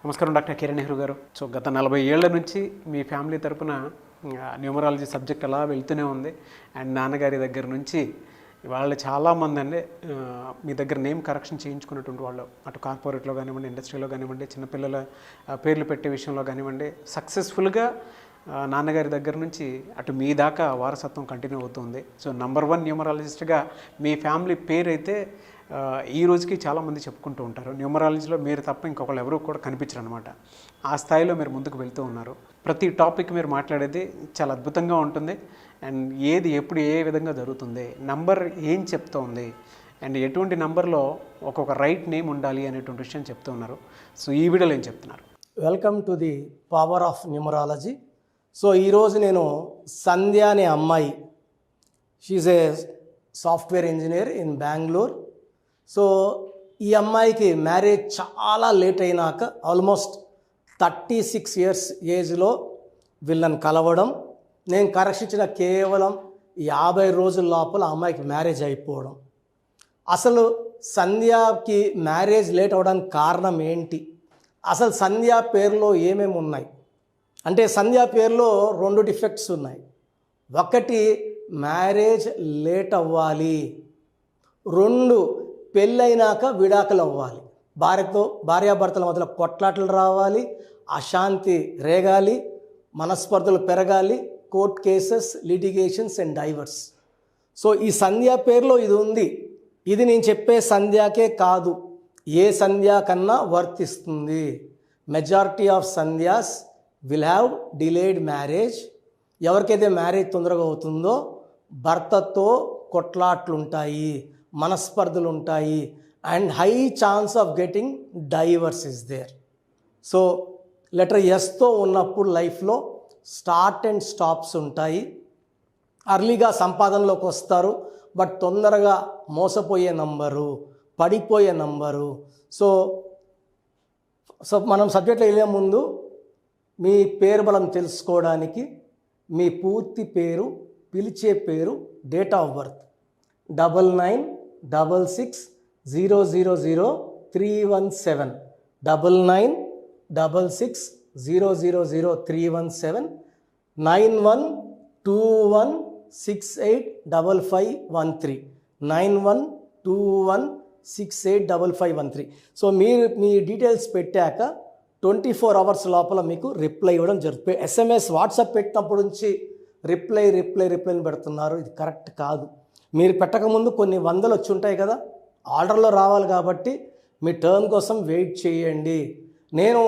నమస్కారం డాక్టర్ కిరణ్ నెహ్రూ గారు. సో గత 40 ఏళ్ల నుంచి మీ ఫ్యామిలీ తరపున న్యూమరాలజీ సబ్జెక్ట్ అలా వెళ్తూనే ఉంది. అండ్ నాన్నగారి దగ్గర నుంచి వాళ్ళు చాలామంది అండి మీ దగ్గర నేమ్ కరెక్షన్ చేయించుకున్నటువంటి వాళ్ళు, అటు కార్పొరేట్లో కానివ్వండి, ఇండస్ట్రీలో కానివ్వండి, చిన్నపిల్లల పేర్లు పెట్టే విషయంలో కానివ్వండి, సక్సెస్ఫుల్గా నాన్నగారి దగ్గర నుంచి అటు మీ దాకా వారసత్వం కంటిన్యూ అవుతుంది. సో నంబర్ 1 న్యూమరాలజిస్ట్గా మీ ఫ్యామిలీ పేరు అయితే ఈ రోజుకి చాలామంది చెప్పుకుంటూ ఉంటారు. న్యూమరాలజీలో మీరు తప్ప ఇంకొకళ్ళు ఎవరు కూడా కనిపించరు అనమాట. ఆ స్థాయిలో మీరు ముందుకు వెళ్తూ ఉన్నారు. ప్రతి టాపిక్ మీరు మాట్లాడేది చాలా అద్భుతంగా ఉంటుంది. అండ్ ఏది ఎప్పుడు ఏ విధంగా జరుగుతుంది, నంబర్ ఏం చెప్తోంది, అండ్ ఎటువంటి నంబర్లో ఒక్కొక్క రైట్ నేమ్ ఉండాలి అనేటువంటి విషయం చెప్తూ ఉన్నారు. సో ఈ వీడియోలో ఏం చెప్తున్నారు? Welcome to the power of numerology. So ఈరోజు నేను సంధ్య అనే అమ్మాయి, she's a software engineer in Bengaluru. So ఈ అమ్మాయికి మ్యారేజ్ చాలా లేట్ అయినాక ఆల్మోస్ట్ 36 ఇయర్స్ ఏజ్లో వీళ్ళని కలవడం, నేను కరెక్షించిన కేవలం 50 రోజుల లోపల అమ్మాయికి మ్యారేజ్ అయిపోవడం. అసలు సంధ్యకి మ్యారేజ్ లేట్ అవ్వడానికి కారణం ఏంటి? అసలు సంధ్య పేరులో ఏమేమి ఉన్నాయి అంటే, సంధ్య పేరులో 2 డిఫెక్ట్స్ ఉన్నాయి. ఒకటి మ్యారేజ్ లేట్ అవ్వాలి, 2 పెళ్ళైనాక విడాకులు అవ్వాలి, భార్యాభర్తల మధ్యలో కొట్లాటలు రావాలి, అశాంతి రేగాలి, మనస్పర్ధలు పెరగాలి, court cases, litigations and divorce. So ఈ సంధ్య పేరులో ఇది ఉంది. ఇది నేను చెప్పే సంధ్యాకే కాదు, ఏ సంధ్య కన్నా వర్తిస్తుంది. Majority of Sandhyas will have delayed marriage. ఎవరికైతే మ్యారేజ్ తొందరగా అవుతుందో భర్తతో కొట్లాట్లుంటాయి, మనస్పర్ధలు ఉంటాయి, and high chance of getting divorce is there. So letter ఎస్తో ఉన్నప్పుడు లైఫ్లో స్టార్ట్ అండ్ స్టాప్స్ ఉంటాయి. అర్లీగా సంపాదనలోకి వస్తారు, బట్ తొందరగా మోసపోయే నంబరు, పడిపోయే నంబరు. సో మనం సబ్జెక్ట్లో వెళ్ళే ముందు మీ పేరు బలం తెలుసుకోవడానికి మీ పూర్తి పేరు, పిలిచే పేరు, డేట్ ఆఫ్ బర్త్ 9966000317, 9966000317, 9121685513, 9121685513. సో మీరు మీ డీటెయిల్స్ పెట్టాక 24 అవర్స్ లోపల మీకు రిప్లై ఇవ్వడం జరుగుతుంది. SMS వాట్సాప్ పెట్టినప్పటి నుంచి రిప్లైని పెడుతున్నారు, ఇది కరెక్ట్ కాదు. మీరు పెట్టకముందు కొన్ని వందలు వచ్చి ఉంటాయి కదా, ఆర్డర్లో రావాలి కాబట్టి మీ టర్న్ కోసం వెయిట్ చేయండి. నేను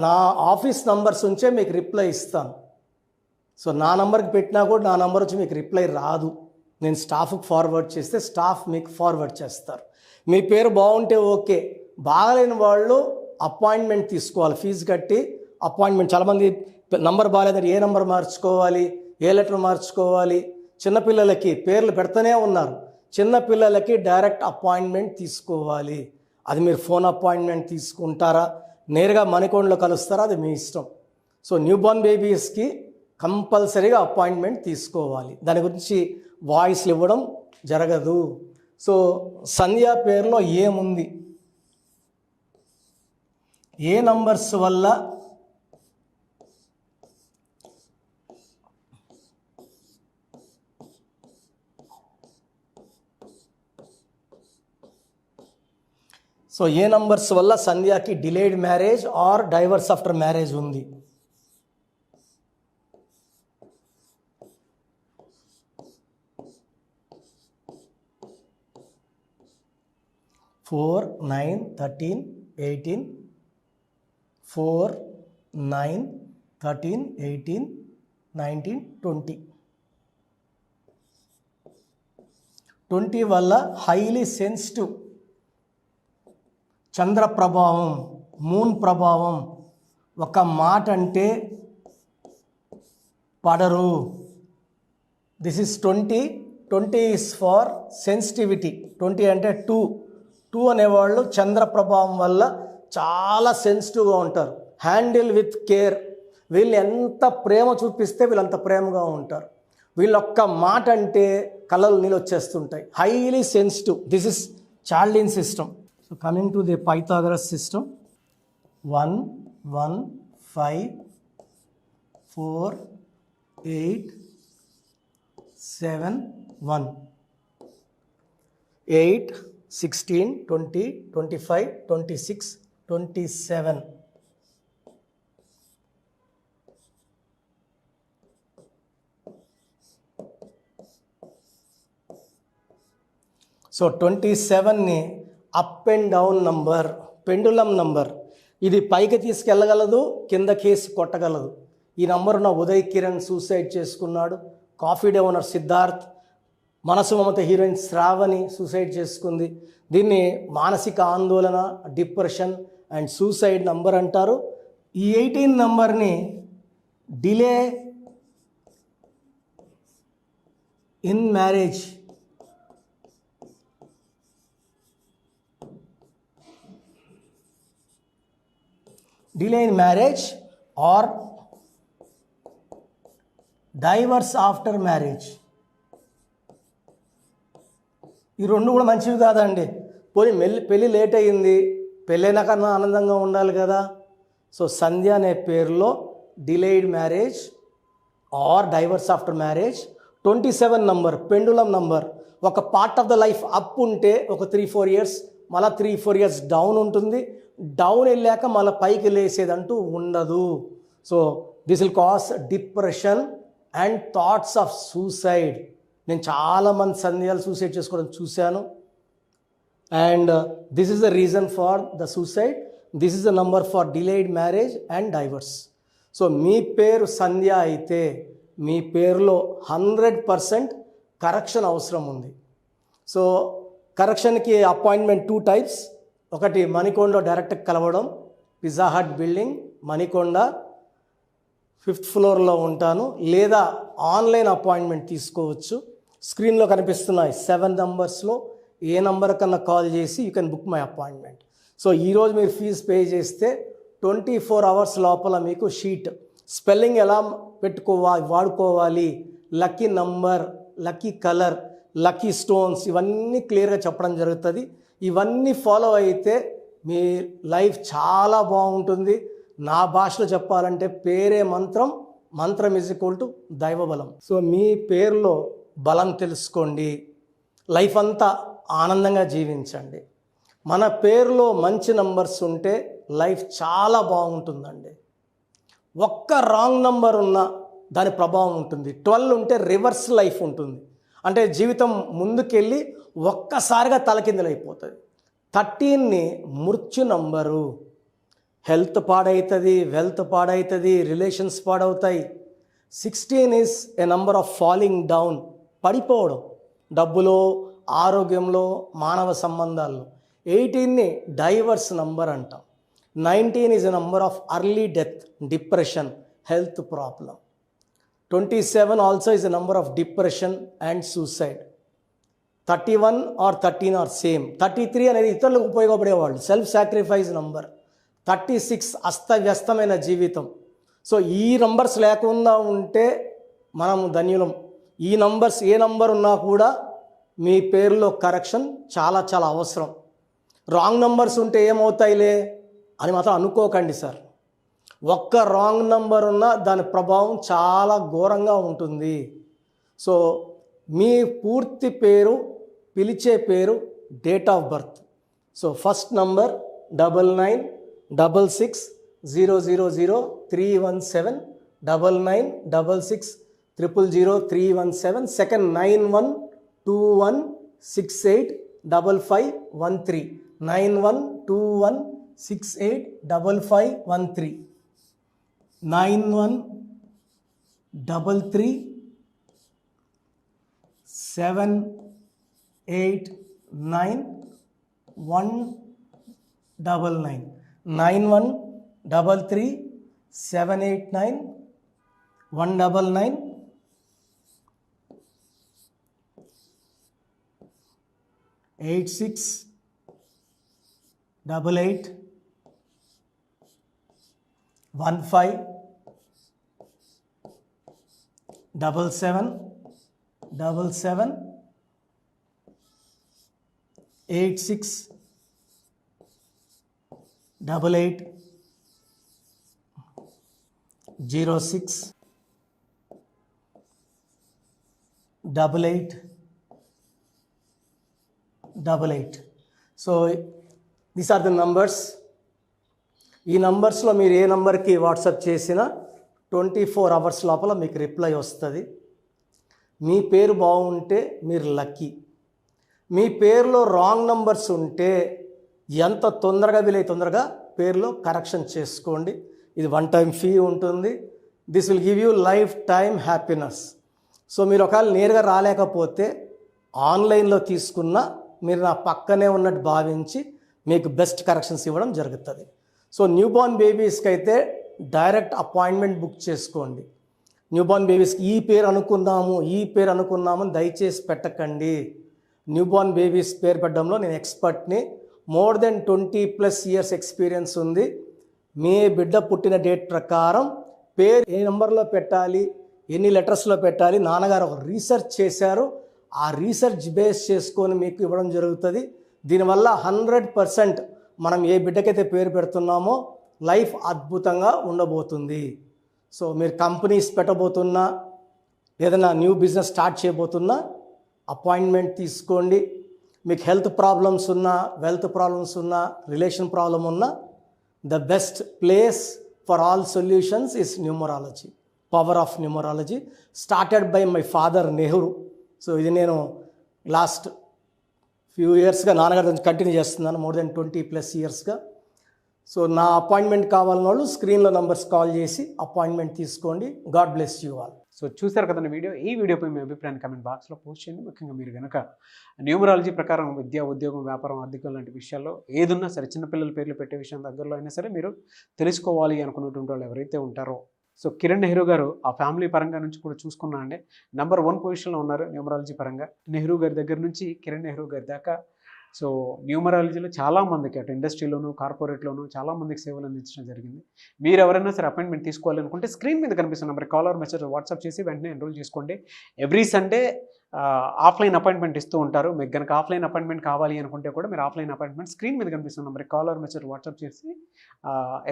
నా ఆఫీస్ నంబర్స్ ఉంచే మీకు రిప్లై ఇస్తాను. సో నా నంబర్కి పెట్టినా కూడా నా నంబర్ వచ్చి మీకు రిప్లై రాదు. నేను స్టాఫ్కి ఫార్వర్డ్ చేస్తే స్టాఫ్ మీకు ఫార్వర్డ్ చేస్తారు. మీ పేరు బాగుంటే ఓకే, బాగలేని వాళ్ళు అపాయింట్మెంట్ తీసుకోవాలి, ఫీజు కట్టి అపాయింట్మెంట్. చాలామంది నంబర్ బాగాలేదంటే ఏ నంబర్ మార్చుకోవాలి, ఏ లెటర్ మార్చుకోవాలి, చిన్నపిల్లలకి పేర్లు పెడుతూనే ఉన్నారు. చిన్నపిల్లలకి డైరెక్ట్ అపాయింట్మెంట్ తీసుకోవాలి. అది మీరు ఫోన్ అపాయింట్మెంట్ తీసుకుంటారా, నేరుగా మణికొండలో కలుస్తారా, అది మీ ఇష్టం. సో న్యూబార్న్ బేబీస్కి కంపల్సరీగా అపాయింట్మెంట్ తీసుకోవాలి. దాని గురించి వాయిస్లు ఇవ్వడం జరగదు. సో సంధ్య పేరులో ఏముంది, ఏ నంబర్స్ వల్ల సంధ్యాకి delayed marriage or divorce after marriage ఉంది? 4, 9, 13, 18, 4, 9, 13, 18, 19, 20. 20 వల్ల హైలీ సెన్సిటివ్, చంద్ర ప్రభావం, మూన్ ప్రభావం, ఒక మాట అంటే పడరు. This is 20. 20 is for sensitivity. 20 అంటే 2 అనేవాళ్ళు చంద్ర ప్రభావం వల్ల చాలా సెన్సిటివ్గా ఉంటారు. Handle with care. వీళ్ళు ఎంత ప్రేమ చూపిస్తే వీళ్ళంత ప్రేమగా ఉంటారు. వీళ్ళొక్క మాట అంటే కళ్ళలు నీళ్ళు వచ్చేస్తుంటాయి. Highly sensitive. This is Chaldean system. So coming to the Pythagoras system. 1 1 5 4 8 7 1 8 16 20 25 26 27. So 27ని up and down number, pendulum number. ఇది పైకి తీసుకెళ్ళగలదు, కింద కేసి కొట్టగలదు. ఈ నంబర్ ఉన్న ఉదయ్ కిరణ్ సూసైడ్ చేసుకున్నాడు. Coffee day owner Siddharth, Manasu Mamata heroine Shravani suicide చేసుకుంది. దీన్ని మానసిక ఆందోళన, డిప్రెషన్ అండ్ సూసైడ్ నంబర్ అంటారు. ఈ 18 నంబర్ని delay in marriage, delay in marriage or divorce after marriage. ఈ రెండు కూడా మంచివి కాదండి. పోనీ పెళ్ళి లేట్ అయ్యింది, పెళ్ళైనా కన్నా ఆనందంగా ఉండాలి కదా. సో సంధ్య అనే పేరులో delayed marriage or divorce after marriage. 27 number pendulum number. ఒక part of the life up ఉంటే ఒక 3-4 ఇయర్స్, మళ్ళీ 3-4 ఇయర్స్ డౌన్ ఉంటుంది. డౌన్ వెళ్ళాక మళ్ళీ పైకి లేసేదంటూ ఉండదు. So this will cause depression and thoughts of suicide. నేను చాలామంది సందేహాలు సూసైడ్ చేసుకోవడం చూశాను. And this is the reason for the suicide. This is the number for delayed marriage and divorce. So మీ పేరు సంధ్య అయితే మీ పేరులో 100% కరెక్షన్ అవసరం ఉంది. సో కరెక్షన్కి అపాయింట్మెంట్ 2 టైప్స్. ఒకటి మణికొండ డైరెక్ట్ కలవడం, pizza hut building Manikonda 5th ఫ్లోర్లో ఉంటాను. లేదా ఆన్లైన్ అపాయింట్మెంట్ తీసుకోవచ్చు. స్క్రీన్లో కనిపిస్తున్నాయి 7 నంబర్స్లో ఏ నంబర్ కన్నా కాల్ చేసి you can book my appointment. So ఈరోజు మీరు ఫీజు పే చేస్తే 24 అవర్స్ లోపల మీకు షీట్, స్పెల్లింగ్ ఎలా వాడుకోవాలి, lucky number, lucky colour, lucky stones, ఇవన్నీ క్లియర్గా చెప్పడం జరుగుతుంది. ఇవన్నీ ఫాలో అయితే మీ లైఫ్ చాలా బాగుంటుంది. నా భాషలో చెప్పాలంటే పేరే మంత్రం, మంత్రం ఈజ్ ఈక్వల్ టు దైవబలం. సో మీ పేరులో బలం తెలుసుకోండి, లైఫ్ అంతా ఆనందంగా జీవించండి. మన పేరులో మంచి నంబర్స్ ఉంటే లైఫ్ చాలా బాగుంటుందండి. ఒక్క రాంగ్ నంబర్ ఉన్నా దాని ప్రభావం ఉంటుంది. 12 ఉంటే రివర్స్ లైఫ్ ఉంటుంది, అంటే జీవితం ముందుకెళ్ళి ఒక్కసారిగా తలకిందులైపోతుంది. 13ని మృత్యు నంబరు. హెల్త్ పాడవుతుంది, వెల్త్ పాడవుతుంది, రిలేషన్స్ పాడవుతాయి. 16 is a number of falling down, పడిపోవడం, డబ్బులో, ఆరోగ్యంలో, మానవ సంబంధాల్లో. 18ని డైవర్స్ నంబర్ అంటాం. 19 is a number of early death, depression, health problem. 27 also is a number of depression and suicide. 31 or 13 are same. 33 అనేది ఇతరులకు ఉపయోగపడేవాళ్ళు, సెల్ఫ్ సాక్రిఫైస్ నంబర్. 36 అస్తవ్యస్తమైన జీవితం. సో ఈ నంబర్స్ లేకుండా ఉంటే మనం ధన్యులం. ఈ నంబర్స్ ఏ నంబర్ ఉన్నా కూడా మీ పేరులో కరెక్షన్ చాలా చాలా అవసరం. రాంగ్ నంబర్స్ ఉంటే ఏమవుతాయిలే అని మాత్రం అనుకోకండి సార్. ఒక్క రాంగ్ నంబర్ ఉన్నా దాని ప్రభావం చాలా ఘోరంగా ఉంటుంది. సో మీ పూర్తి పేరు, పిలిచే పేరు, date of birth. So first number 9966000317, 9966000317. Second 9121685513, 9121685513, 9133789199, 9133789199, 8688157777, 8688157777, 06 88 88. So these are the numbers. ఈ నంబర్స్లో మీరు ఏ నంబర్కి వాట్సాప్ చేసినా 24 అవర్స్ లోపల మీకు రిప్లై వస్తుంది. మీ పేరు బాగుంటే మీరు లక్కీ. మీ పేరులో రాంగ్ నంబర్స్ ఉంటే ఎంత తొందరగా వీలైతే తొందరగా పేరులో కరెక్షన్ చేసుకోండి. ఇది 1 టైం ఫీ ఉంటుంది. This will give you life time happiness. So మీరు ఒకవేళ నేరుగా రాలేకపోతే ఆన్లైన్లో తీసుకున్న మీరు నా పక్కనే ఉన్నట్టు భావించి మీకు బెస్ట్ కరెక్షన్స్ ఇవ్వడం జరుగుతుంది. సో న్యూబార్న్ బేబీస్కి అయితే డైరెక్ట్ అపాయింట్మెంట్ బుక్ చేసుకోండి. న్యూబార్న్ బేబీస్కి ఈ పేరు అనుకున్నాము దయచేసి పెట్టకండి. న్యూబార్న్ బేబీస్ పేరు పెట్టడంలో నేను ఎక్స్పర్ట్ని. మోర్ దెన్ 20+ ఇయర్స్ ఎక్స్పీరియన్స్ ఉంది. మీ బిడ్డ పుట్టిన డేట్ ప్రకారం పేరు ఏ నెంబర్లో పెట్టాలి, ఎన్ని లెటర్స్లో పెట్టాలి, నాన్నగారు ఒక రీసెర్చ్ చేశారు. ఆ రీసెర్చ్ బేస్ చేసుకొని మీకు ఇవ్వడం జరుగుతుంది. దీనివల్ల 100% మనం ఏ బిడ్డకైతే పేరు పెడుతున్నామో లైఫ్ అద్భుతంగా ఉండబోతుంది. సో మీరు కంపెనీస్ పెట్టబోతున్నా, ఏదైనా న్యూ బిజినెస్ స్టార్ట్ చేయబోతున్నా అపాయింట్మెంట్ తీసుకోండి. మీకు హెల్త్ ప్రాబ్లమ్స్ ఉన్నా, వెల్త్ ప్రాబ్లమ్స్ ఉన్నా, రిలేషన్ ప్రాబ్లం ఉన్నా, the best place for all solutions is numerology. Power of numerology started by my father Nehru. So ఇది నేను లాస్ట్ ఫ్యూ ఇయర్స్గా నాన్నగారి నుంచి కంటిన్యూ చేస్తున్నాను, మోర్ దెన్ 20+ ఇయర్స్గా. సో నా అపాయింట్మెంట్ కావాలన్న వాళ్ళు స్క్రీన్లో నంబర్స్ కాల్ చేసి అపాయింట్మెంట్ తీసుకోండి. God bless you all. So చూశారు కదండి వీడియో. ఈ వీడియోపై మీ అభిప్రాయాన్ని కామెంట్ బాక్స్లో పోస్ట్ చేయండి. ముఖ్యంగా మీరు కనుక న్యూమరాలజీ ప్రకారం విద్య, ఉద్యోగం, వ్యాపారం, ఆర్థికం లాంటి విషయాల్లో ఏదున్నా సరే, చిన్నపిల్లల పేర్లు పెట్టే విషయం దగ్గరలో అయినా సరే మీరు తెలుసుకోవాలి అనుకున్నటువంటి వాళ్ళు ఎవరైతే ఉంటారో, సో కిరణ్ నెహ్రూ గారు ఆ ఫ్యామిలీ పరంగా నుంచి కూడా చూసుకున్నా అండి నంబర్ 1 పొజిషన్లో ఉన్నారు న్యూమరాలజీ పరంగా. నెహ్రూ గారి దగ్గర నుంచి కిరణ్ నెహ్రూ గారి దాకా సో న్యూమరాలజీలో చాలామందికి అటు ఇండస్ట్రీలోను, కార్పొరేట్లోను చాలామందికి సేవలు అందించడం జరిగింది. మీరు ఎవరైనా సరే అపాయింట్మెంట్ తీసుకోవాలనుకుంటే స్క్రీన్ మీద కనిపిస్తున్న number call or message WhatsApp చేసి వెంటనే ఎన్రోల్ చేసుకోండి. ఎవ్రీ సండే ఆఫ్లైన్ అపాయింట్మెంట్ ఇస్తూ ఉంటారు. మీకు కనుక ఆఫ్లైన్ అపాయింట్మెంట్ కావాలి అనుకుంటే కూడా మీరు ఆఫ్లైన్ అపాయింట్మెంట్ స్క్రీన్ మీద కనిపిస్తున్న number call or message WhatsApp చేసి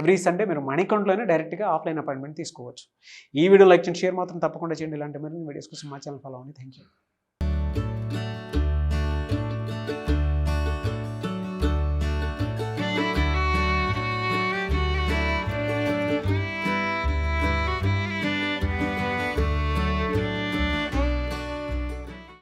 ఎవ్రీ సండే మీరు మణికంట్లోనే డైరెక్ట్గా ఆఫ్లైన్ అపాయింట్మెంట్ తీసుకోవచ్చు. ఈ వీడియో లైక్ చేయండి, షేర్ మాత్రం తప్పకుండా చేయండి. ఇలాంటి మరిన్ని వీడియోస్ కోసం మా ఛానల్ ఫాలో అవ్వండి. Thank you.